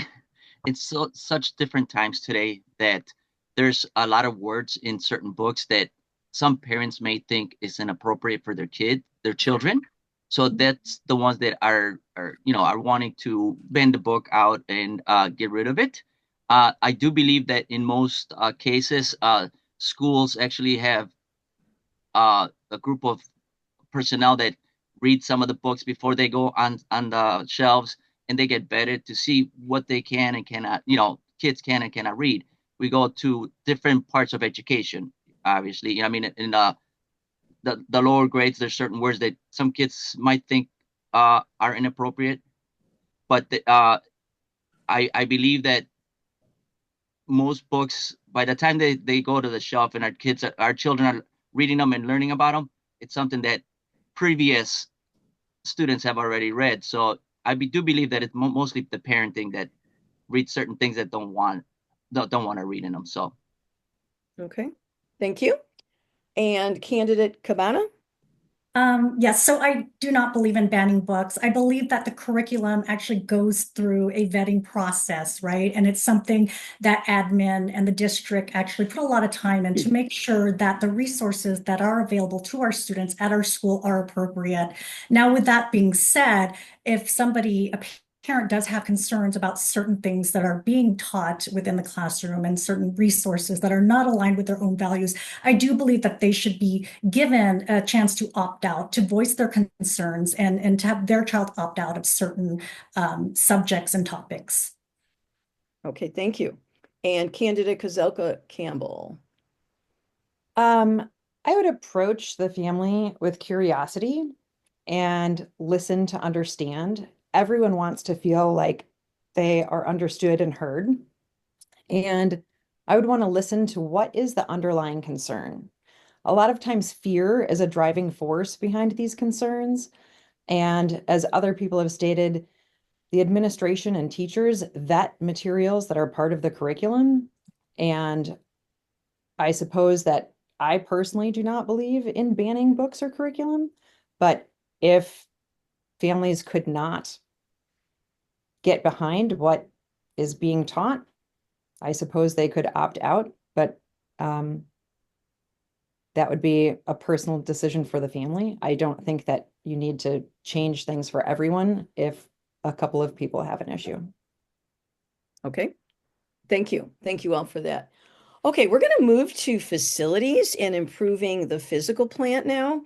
such different times today that there's a lot of words in certain books that some parents may think is inappropriate for their children. So that's the ones that are wanting to bend the book out and get rid of it. I do believe that in most cases, schools actually have a group of personnel that read some of the books before they go on the shelves, and they get vetted to see what they can and cannot, kids can and cannot read. We go to different parts of education, obviously. I mean, in the lower grades, there's certain words that some kids might think are inappropriate, but I believe that most books, by the time they go to the shelf and our children are reading them and learning about them, it's something that previous students have already read. So I do believe that it's mostly the parenting that reads certain things that don't want to read in them. So, okay, thank you. And candidate Cabana? Yes, so I do not believe in banning books. I believe that the curriculum actually goes through a vetting process, right? And it's something that admin and the district actually put a lot of time in to make sure that the resources that are available to our students at our school are appropriate. Now, with that being said, if a parent does have concerns about certain things that are being taught within the classroom and certain resources that are not aligned with their own values, I do believe that they should be given a chance to opt out, to voice their concerns, and to have their child opt out of certain subjects and topics. Okay, thank you. And candidate Kozelka Campbell? I would approach the family with curiosity and listen to understand. Everyone wants to feel like they are understood and heard. And I would want to listen to what is the underlying concern. A lot of times fear is a driving force behind these concerns. And as other people have stated, the administration and teachers vet materials that are part of the curriculum. And I suppose that I personally do not believe in banning books or curriculum, but if families could not get behind what is being taught, I suppose they could opt out, but that would be a personal decision for the family. I don't think that you need to change things for everyone if a couple of people have an issue. Okay, thank you. Thank you all for that. Okay, we're going to move to facilities and improving the physical plant now.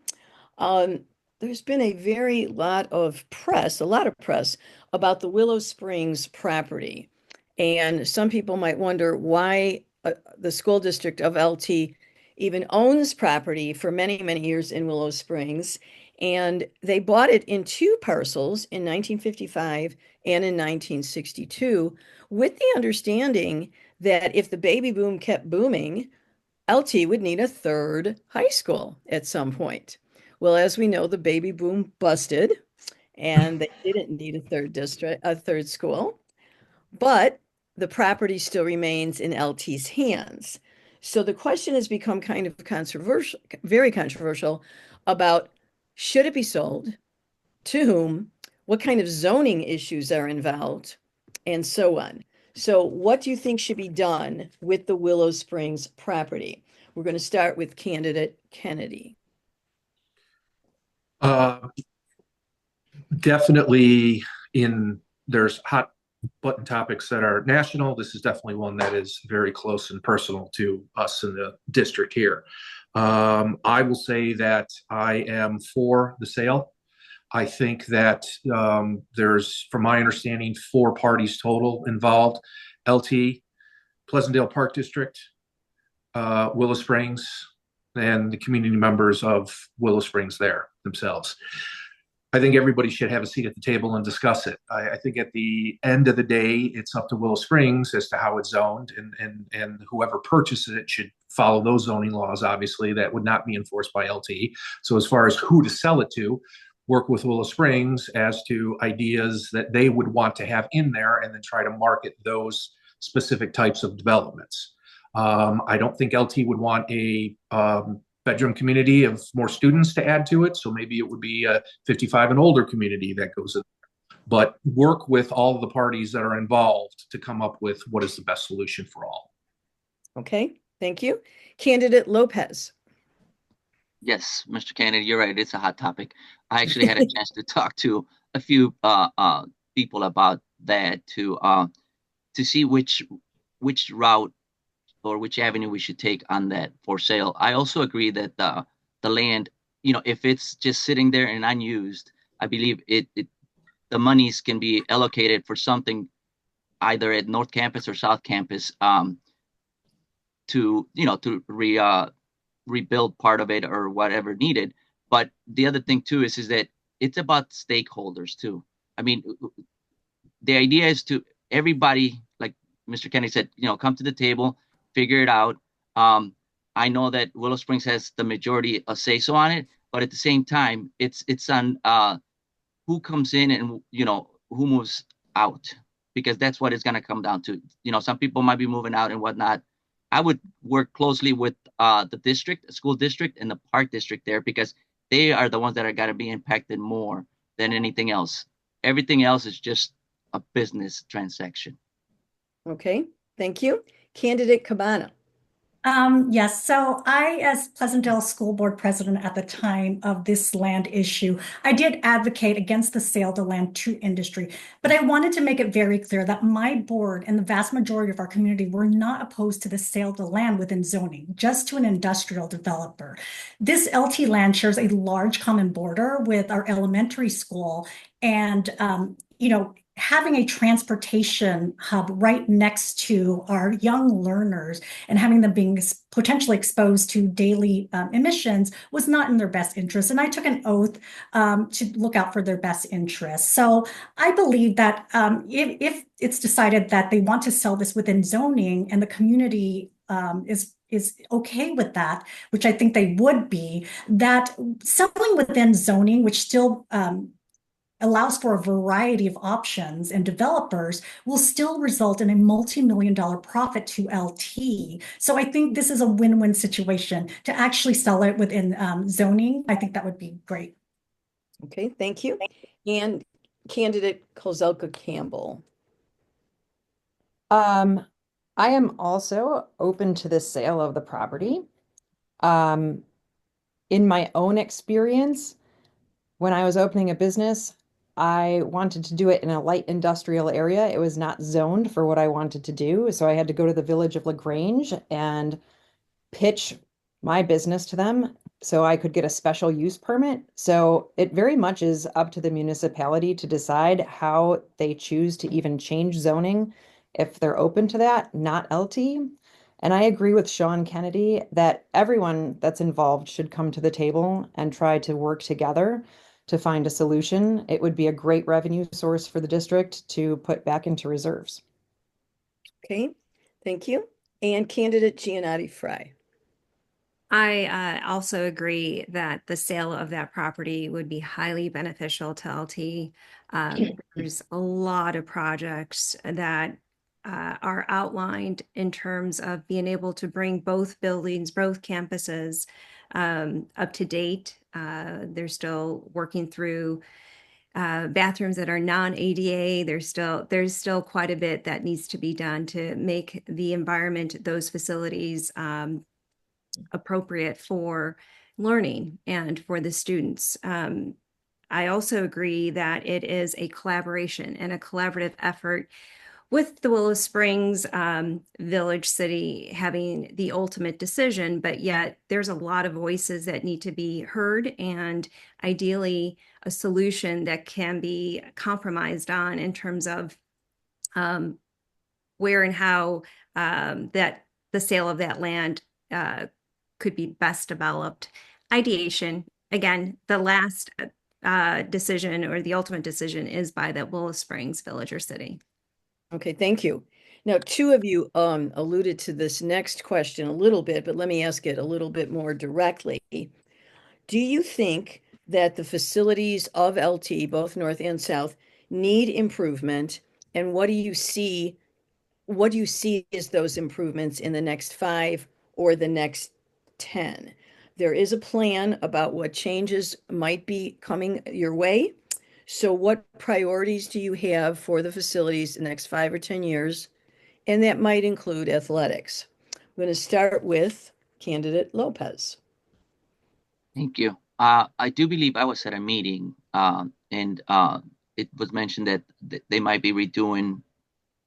There's been a lot of press about the Willow Springs property. And some people might wonder why the school district of LT even owns property for many, many years in Willow Springs. And they bought it in two parcels in 1955 and in 1962, with the understanding that if the baby boom kept booming, LT would need a third high school at some point. Well, as we know, the baby boom busted and they didn't need a third school, but the property still remains in LT's hands. So the question has become kind of controversial, very controversial, about should it be sold, to whom, what kind of zoning issues are involved, and so on. So what do you think should be done with the Willow Springs property? We're going to start with candidate Kennedy. Definitely there's hot button topics that are national. This is definitely one that is very close and personal to us in the district here. I will say that I am for the sale. I think that there's, from my understanding, 4 parties total involved: LT, Pleasantdale Park District, Willow Springs, and the community members of Willow Springs there themselves. I think everybody should have a seat at the table and discuss it. I think at the end of the day, it's up to Willow Springs as to how it's zoned, and whoever purchases it should follow those zoning laws, obviously, that would not be enforced by LT. So as far as who to sell it to, work with Willow Springs as to ideas that they would want to have in there, and then try to market those specific types of developments. I don't think LT would want a bedroom community of more students to add to it. So maybe it would be a 55 and older community that goes in. But work with all of the parties that are involved to come up with what is the best solution for all. Okay, thank you. Candidate Lopez. Yes, Mr. Kennedy, you're right. It's a hot topic. I actually had a chance to talk to a few people about that to see which route or which avenue we should take on that for sale. I also agree that the land, if it's just sitting there and unused, I believe the monies can be allocated for something either at North Campus or South Campus to rebuild part of it or whatever needed. But the other thing too is that it's about stakeholders too. I mean, the idea is to everybody, like Mr. Kennedy said, come to the table, figure it out. I know that Willow Springs has the majority of say so on it, but at the same time, it's on who comes in and who moves out, because that's what it's going to come down to. Some people might be moving out and whatnot. I would work closely with the school district and the park district there, because they are the ones that are going to be impacted more than anything else. Everything else is just a business transaction. Okay, thank you. Candidate Cabana. Yes, so I, as Pleasantdale School Board President at the time of this land issue, I did advocate against the sale of the land to industry, but I wanted to make it very clear that my board and the vast majority of our community were not opposed to the sale of the land within zoning, just to an industrial developer. This LT land shares a large common border with our elementary school, and having a transportation hub right next to our young learners and having them being potentially exposed to daily emissions was not in their best interest. And I took an oath to look out for their best interests. So I believe that if it's decided that they want to sell this within zoning and the community is okay with that, which I think they would be, that selling within zoning, which still allows for a variety of options and developers, will still result in a multi-million-dollar profit to LT. So I think this is a win-win situation to actually sell it within zoning. I think that would be great. Okay, thank you. And candidate Kozelka Campbell. I am also open to the sale of the property. In my own experience, when I was opening a business, I wanted to do it in a light industrial area. It was not zoned for what I wanted to do. So I had to go to the village of LaGrange and pitch my business to them so I could get a special use permit. So it very much is up to the municipality to decide how they choose to even change zoning if they're open to that, not LT. And I agree with Sean Kennedy that everyone that's involved should come to the table and try to work together to find a solution. It would be a great revenue source for the district to put back into reserves. Okay, thank you. And candidate Giannotti Fry. I also agree that the sale of that property would be highly beneficial to LT. There's a lot of projects that are outlined in terms of being able to bring both buildings, both campuses up to date. They're still working through bathrooms that are non-ADA. There's still quite a bit that needs to be done to make the environment, those facilities appropriate for learning and for the students. I also agree that it is a collaboration and a collaborative effort with the Willow Springs Village City having the ultimate decision, but yet there's a lot of voices that need to be heard, and ideally a solution that can be compromised on in terms of where and how that the sale of that land could be best developed. Ideation, again, the last decision or the ultimate decision is by the Willow Springs Village or City. Okay, thank you. Now, two of you alluded to this next question a little bit, but let me ask it a little bit more directly. Do you think that the facilities of LT, both north and south, need improvement? And what do you see as those improvements in the next 5 or the next 10? There is a plan about what changes might be coming your way. So what priorities do you have for the facilities in the next 5 or 10 years? And that might include athletics. I'm going to start with candidate Lopez. Thank you. I do believe I was at a meeting, and it was mentioned that they might be redoing,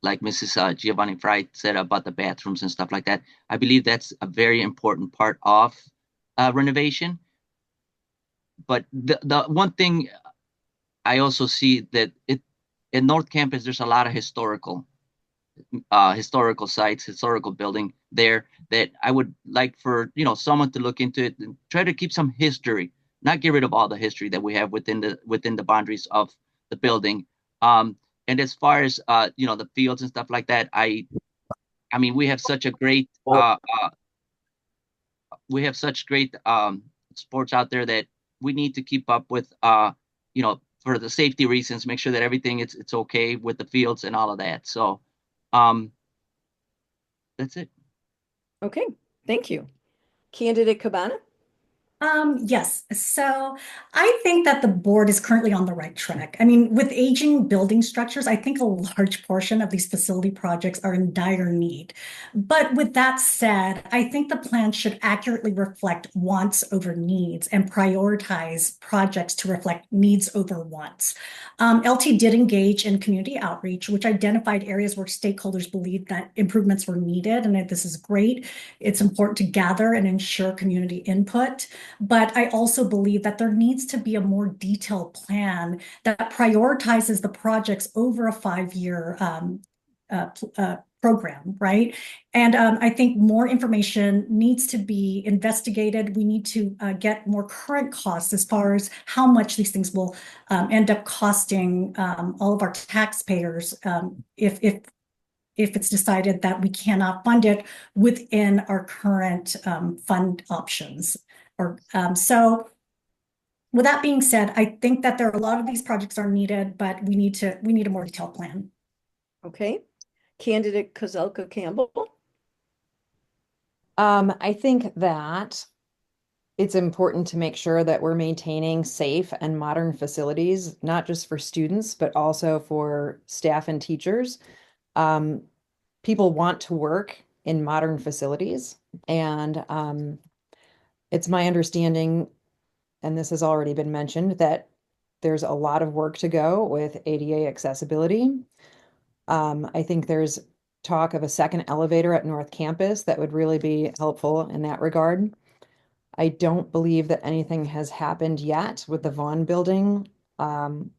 like Mrs. Giovanni Fry said about the bathrooms and stuff like that. I believe that's a very important part of renovation. But the one thing I also see that in North Campus, there's a lot of historical sites, historical building there that I would like for someone to look into it and try to keep some history, not get rid of all the history that we have within the boundaries of the building. And as far as the fields and stuff like that, I mean we have such a great sports out there that we need to keep up with for the safety reasons, make sure that everything it's okay with the fields and all of that. So that's it. Okay, thank you. Candidate Cabana? Yes. So I think that the board is currently on the right track. I mean, with aging building structures, I think a large portion of these facility projects are in dire need. But with that said, I think the plan should accurately reflect wants over needs and prioritize projects to reflect needs over wants. LT did engage in community outreach, which identified areas where stakeholders believed that improvements were needed. And this is great. It's important to gather and ensure community input. But I also believe that there needs to be a more detailed plan that prioritizes the projects over a 5-year program, right? And I think more information needs to be investigated. We need to get more current costs as far as how much these things will end up costing all of our taxpayers if it's decided that we cannot fund it within our current fund options. So with that being said, I think that there are a lot of these projects are needed, but we need a more detailed plan. Okay. Candidate Kozelka Campbell? I think that it's important to make sure that we're maintaining safe and modern facilities, not just for students, but also for staff and teachers. People want to work in modern facilities, and it's my understanding, and this has already been mentioned, that there's a lot of work to go with ADA accessibility. I think there's talk of a second elevator at North Campus that would really be helpful in that regard. I don't believe that anything has happened yet with the Vaughn building. And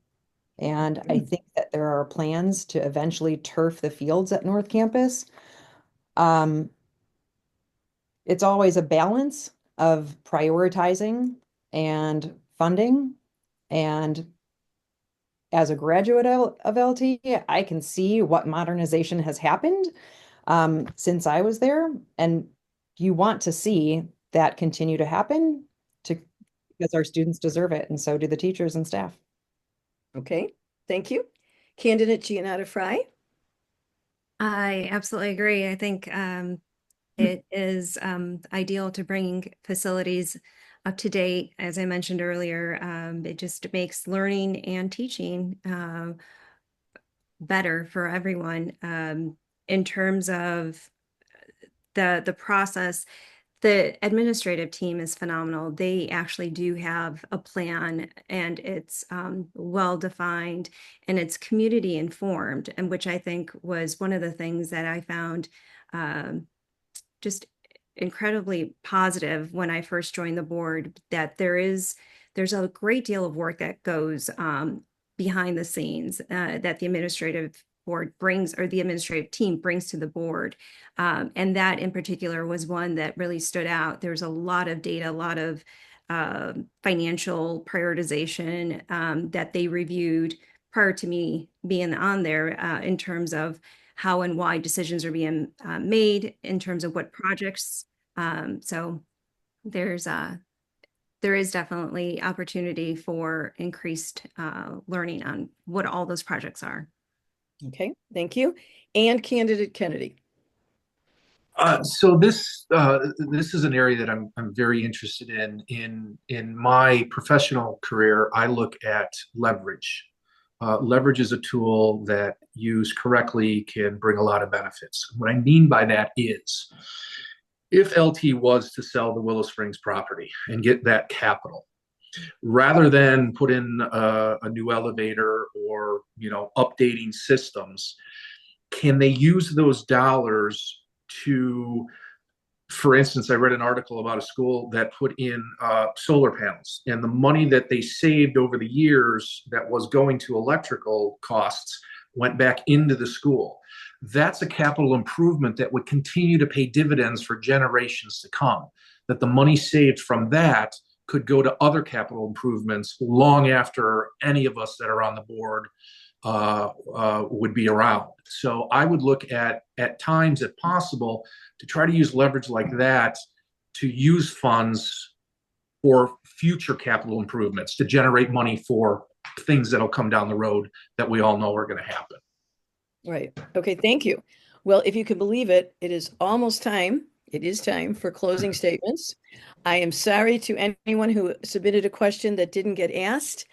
I think that there are plans to eventually turf the fields at North Campus. It's always a balance of prioritizing and funding. And as a graduate of LT, I can see what modernization has happened since I was there. And you want to see that continue to happen because our students deserve it, and so do the teachers and staff. Okay, thank you. Candidate Gianna Fry? I absolutely agree. I think it is ideal to bring facilities up to date. As I mentioned earlier, it just makes learning and teaching better for everyone. In terms of the process, The administrative team is phenomenal. They actually do have a plan, and it's well-defined, and it's community informed, and which I think was one of the things that I found just incredibly positive when I first joined the board, that there's a great deal of work that goes behind the scenes that the administrative board brings, or the administrative team brings to the board. And that in particular was one that really stood out. There's a lot of data, a lot of financial prioritization that they reviewed prior to me being on there in terms of how and why decisions are being made, in terms of what projects. So there is definitely opportunity for increased learning on what all those projects are. Okay, thank you. And candidate Kennedy. So this is an area that I'm very interested in. In my professional career, I look at leverage. Leverage is a tool that, used correctly, can bring a lot of benefits. What I mean by that is, if LT was to sell the Willow Springs property and get that capital, rather than put in a new elevator or updating systems, can they use those dollars to, for instance, I read an article about a school that put in solar panels, and the money that they saved over the years that was going to electrical costs went back into the school. That's a capital improvement that would continue to pay dividends for generations to come, that the money saved from that could go to other capital improvements long after any of us that are on the board would be around. So I would look at times, if possible, to try to use leverage like that to use funds for future capital improvements, to generate money for things that'll come down the road that we all know are going to happen. Right. Okay, thank you. Well, if you can believe it, it is almost time. It is time for closing statements. I am sorry to anyone who submitted a question that didn't get asked.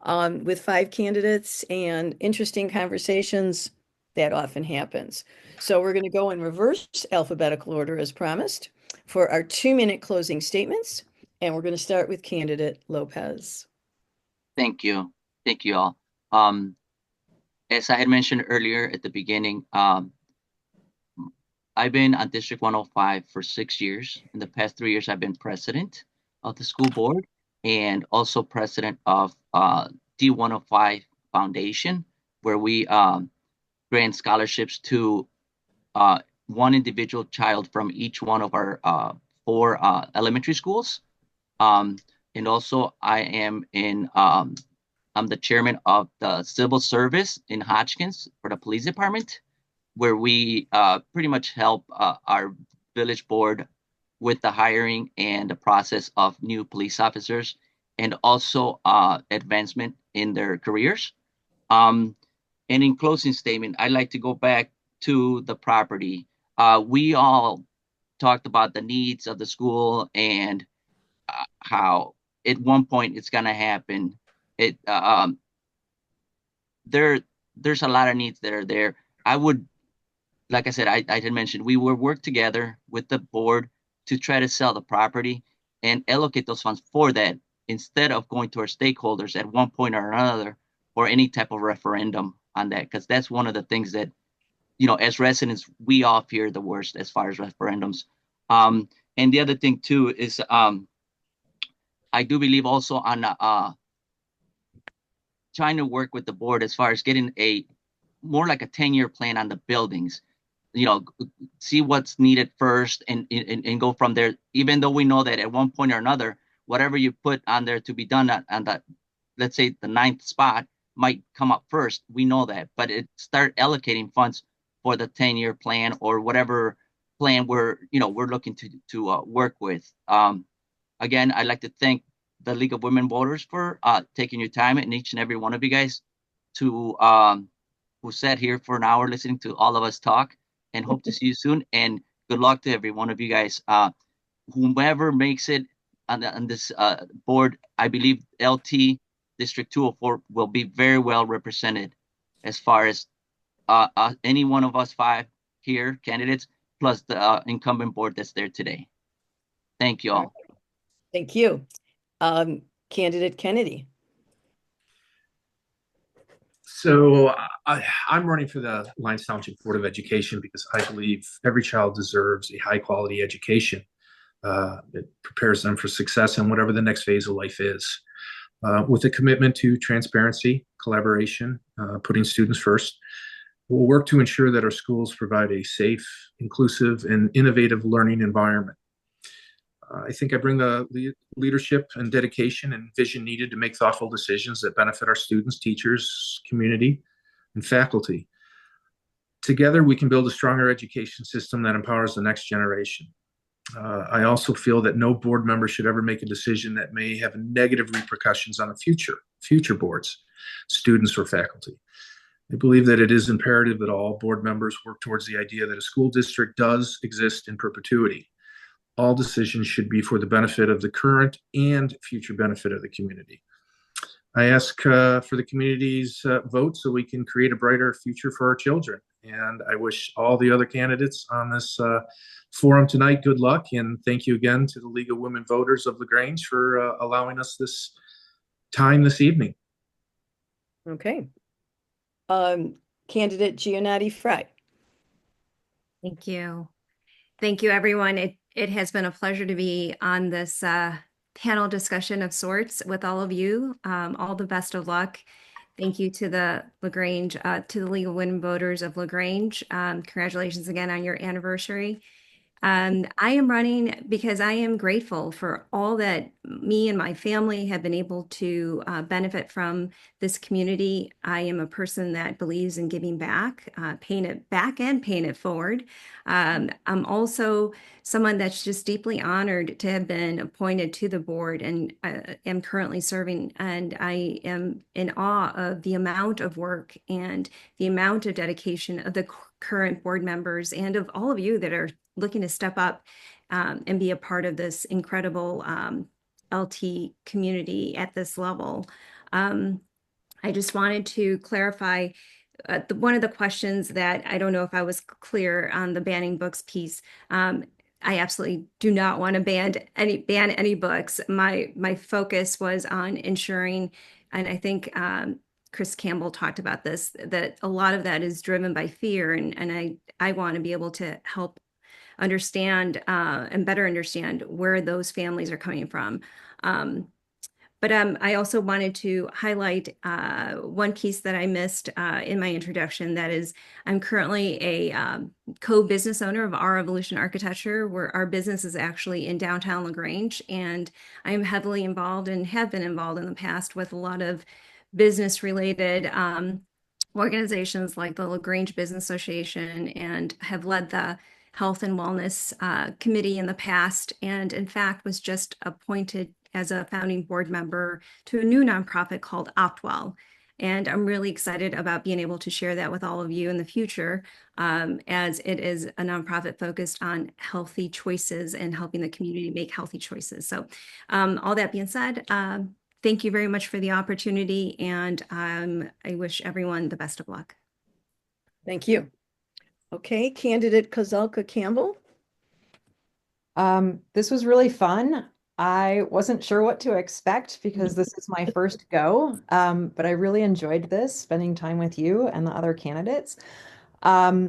With 5 candidates and interesting conversations, that often happens. So we're going to go in reverse alphabetical order as promised for our 2-minute closing statements. And we're going to start with candidate Lopez. Thank you. Thank you all. As I had mentioned earlier at the beginning, I've been on District 105 for 6 years. In the past 3 years, I've been president of the school board and also president of D105 Foundation, where we grant scholarships to one individual child from each one of our 4 elementary schools. And also I am I'm the chairman of the civil service in Hotchkiss for the police department, where we pretty much help our village board with the hiring and the process of new police officers, and also advancement in their careers. And in closing statement, I'd like to go back to the property. We all talked about the needs of the school and how at one point it's going to happen. There's a lot of needs that are there. I would, like I said, I had mentioned, we will work together with the board to try to sell the property and allocate those funds for that, instead of going to our stakeholders at one point or another, or any type of referendum on that, because that's one of the things that, as residents, we all fear the worst as far as referendums. And the other thing too is, I do believe also on trying to work with the board as far as getting a more like a 10-year plan on the buildings. See what's needed first and go from there, even though we know that at one point or another, whatever you put on there to be done on that, let's say the 9th spot might come up first. We know that, but start allocating funds for the 10-year plan or whatever plan we're looking to work with. Again, I'd like to thank the League of Women Voters for taking your time, and each and every one of you guys who sat here for an hour listening to all of us talk, and hope to see you soon. And good luck to every one of you guys. Whomever makes it on this board, I believe LT District 204 will be very well represented as far as any one of us 5 here candidates, plus the incumbent board that's there today. Thank you all. Thank you. Candidate Kennedy. So I'm running for the Lyons Township Board of Education because I believe every child deserves a high quality education. It prepares them for success in whatever the next phase of life is. With a commitment to transparency, collaboration, putting students first, we'll work to ensure that our schools provide a safe, inclusive, and innovative learning environment. I think I bring the leadership and dedication and vision needed to make thoughtful decisions that benefit our students, teachers, community, and faculty. Together, we can build a stronger education system that empowers the next generation. I also feel that no board member should ever make a decision that may have negative repercussions on the future boards, students, or faculty. I believe that it is imperative that all board members work towards the idea that a school district does exist in perpetuity. All decisions should be for the benefit of the current and future benefit of the community. I ask for the community's vote so we can create a brighter future for our children. And I wish all the other candidates on this forum tonight good luck. And thank you again to the League of Women Voters of LaGrange for allowing us this time this evening. Okay. Candidate Giannotti Fry. Thank you. Thank you, everyone. It has been a pleasure to be on this panel discussion of sorts with all of you. All the best of luck. Thank you to the LaGrange, to the League of Women Voters of LaGrange. Congratulations again on your anniversary. I am running because I am grateful for all that me and my family have been able to benefit from this community. I am a person that believes in giving back, paying it back and paying it forward. I'm also someone that's just deeply honored to have been appointed to the board and am currently serving. And I am in awe of the amount of work and the amount of dedication of the current board members and of all of you that are looking to step up and be a part of this incredible LT community at this level. I just wanted to clarify one of the questions that I don't know if I was clear on the banning books piece. I absolutely do not want to ban any books. My focus was on ensuring, and I think Chris Campbell talked about this, that a lot of that is driven by fear, and I want to be able to help understand and better understand where those families are coming from. But I also wanted to highlight one piece that I missed in my introduction. That is, I'm currently a co-business owner of Our Evolution Architecture, where our business is actually in downtown LaGrange, and I am heavily involved and have been involved in the past with a lot of business-related organizations like the LaGrange Business Association, and have led the Health and Wellness Committee in the past, and in fact was just appointed as a founding board member to a new nonprofit called Optwell. And I'm really excited about being able to share that with all of you in the future, as it is a nonprofit focused on healthy choices and helping the community make healthy choices. So all that being said, thank you very much for the opportunity, and I wish everyone the best of luck. Thank you. Okay, candidate Kozalka Campbell. This was really fun. I wasn't sure what to expect because this is my first go, but I really enjoyed this, spending time with you and the other candidates. I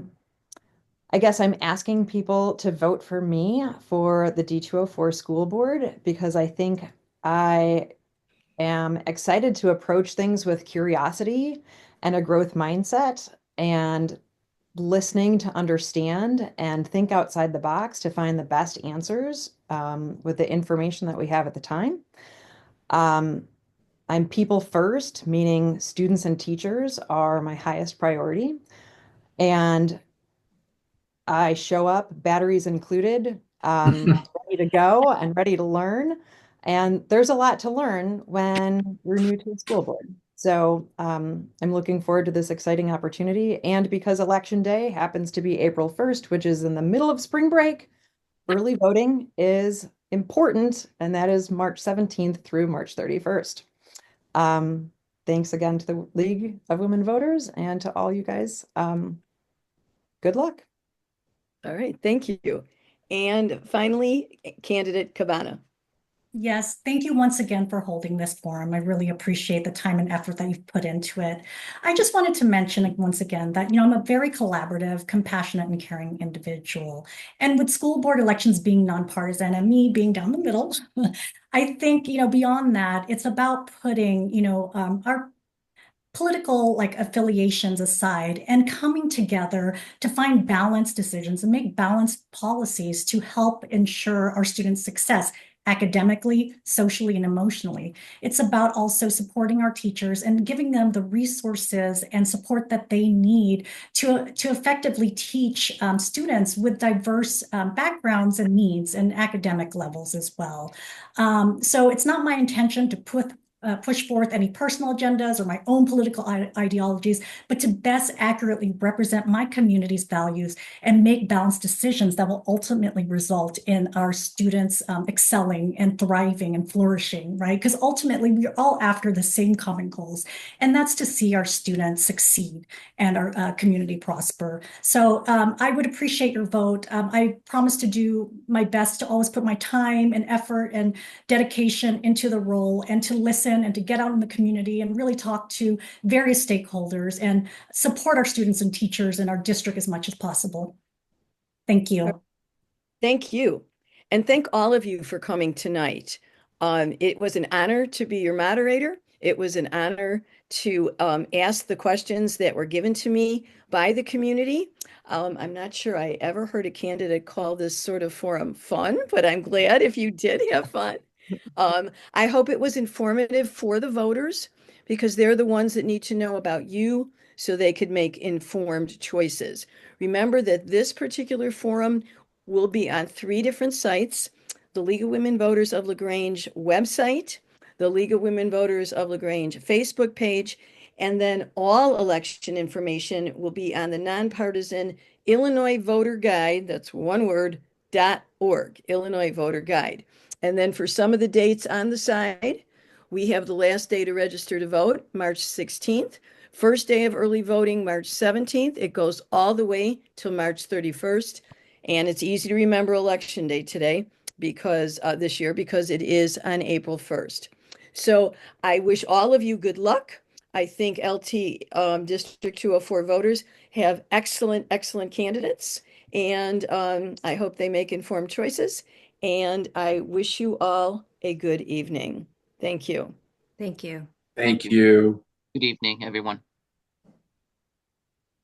guess I'm asking people to vote for me for the D204 school board because I think I am excited to approach things with curiosity and a growth mindset, and listening to understand and think outside the box to find the best answers with the information that we have at the time. I'm people first, meaning students and teachers are my highest priority. And I show up, batteries included, ready to go and ready to learn. And there's a lot to learn when you're new to the school board. So I'm looking forward to this exciting opportunity. And because Election Day happens to be April 1st, which is in the middle of spring break, early voting is important, and that is March 17th through March 31st. Thanks again to the League of Women Voters and to all you guys. Good luck. All right, thank you. And finally, candidate Cabana. Yes, thank you once again for holding this forum. I really appreciate the time and effort that you've put into it. I just wanted to mention once again that, I'm a very collaborative, compassionate, and caring individual. And with school board elections being nonpartisan and me being down the middle, I think, beyond that, it's about putting, our political affiliations aside and coming together to find balanced decisions and make balanced policies to help ensure our students' success academically, socially, and emotionally. It's about also supporting our teachers and giving them the resources and support that they need to effectively teach students with diverse backgrounds and needs and academic levels as well. So it's not my intention to push forth any personal agendas or my own political ideologies, but to best accurately represent my community's values and make balanced decisions that will ultimately result in our students excelling and thriving and flourishing, right? Because ultimately we're all after the same common goals, and that's to see our students succeed and our community prosper. So I would appreciate your vote. I promise to do my best to always put my time and effort and dedication into the role and to listen and to get out in the community and really talk to various stakeholders and support our students and teachers in our district as much as possible. Thank you. Thank you. And thank all of you for coming tonight. It was an honor to be your moderator. It was an honor to ask the questions that were given to me by the community. I'm not sure I ever heard a candidate call this sort of forum fun, but I'm glad if you did have fun. I hope it was informative for the voters because they're the ones that need to know about you so they could make informed choices. Remember that this particular forum will be on 3 different sites: the League of Women Voters of LaGrange website, the League of Women Voters of LaGrange Facebook page, and then all election information will be on the nonpartisan Illinois Voter Guide, that's one word, .org, Illinois Voter Guide. And then for some of the dates on the side, we have the last day to register to vote, March 16th. First day of early voting, March 17th. It goes all the way till March 31st. And it's easy to remember Election Day today because this year, because it is on April 1st. So I wish all of you good luck. I think LT District 204 voters have excellent, excellent candidates. And I hope they make informed choices. And I wish you all a good evening. Thank you. Thank you. Thank you. Good evening, everyone.